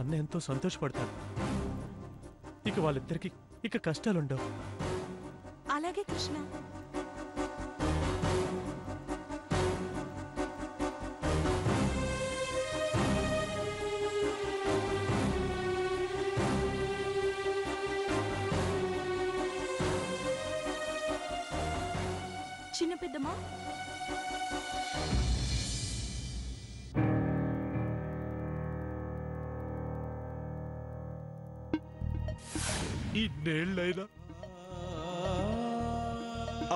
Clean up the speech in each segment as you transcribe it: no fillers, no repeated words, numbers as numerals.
అన్న ఎంతో సంతోషపడతారు. ఇక వాళ్ళిద్దరికి ఇక కష్టాలుండవు. అలాగే కృష్ణ. చిన్న పెద్దమ్మా, ఇన్నేళ్ళైనా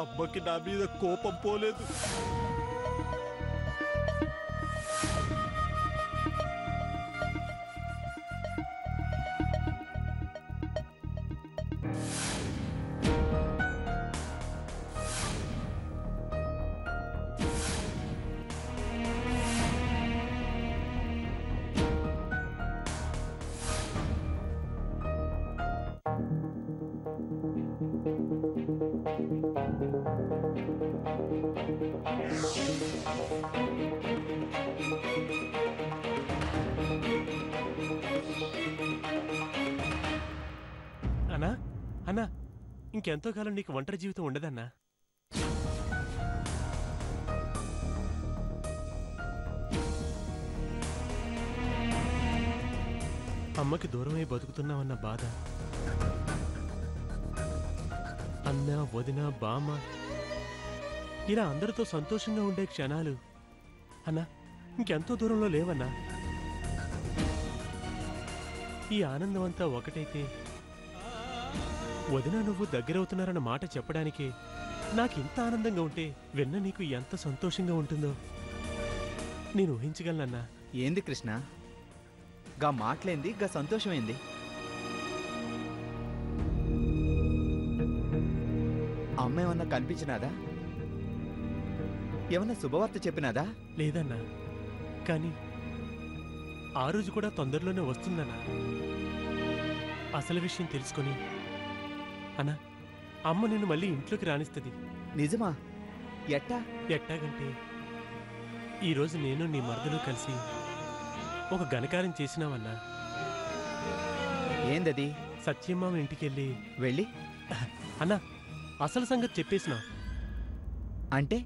అమ్మకి నా మీద కోపం పోలేదు. అన్నా అన్నా, ఇంకెంతో కాలం నీకు ఒంటరి జీవితం ఉండదన్నా. అమ్మకి దూరమై బతుకుతున్నావన్న బాధ, అన్న వదిన బామ్మ ఇలా అందరితో సంతోషంగా ఉండే క్షణాలు అన్నా ఇంకెంతో దూరంలో లేవన్నా. ఈ ఆనందం అంతా ఒకటైతే వదిన నువ్వు దగ్గరవుతున్నారన్న మాట చెప్పడానికే నాకింత ఆనందంగా ఉంటే విన్న నీకు ఎంత సంతోషంగా ఉంటుందో నేను ఊహించగలనన్నా. ఏంది కృష్ణ, గా మాటలేంది, గా సంతోషమైంది? అమ్మ ఏమన్నా కనిపించినాదా? ఏమన్నా శుభవార్త చెప్పినాదా? లేదన్నా, కానీ ఆ రోజు కూడా తొందరలోనే వస్తుందన్నా. అసలు విషయం తెలుసుకొని అన్నా అమ్మ నిన్ను మళ్ళీ ఇంట్లోకి రానిస్తుంది. నిజమా? ఎట్టా? ఎట్టాగంటే ఈరోజు నేను నీ మరదలు కలిసి ఒక ఘనకార్యం చేసినావన్నా. ఏందది? సత్యమ్మామ ఇంటికెళ్ళి వెళ్ళి అన్నా అసలు సంగతి చెప్పేసినా. అంటే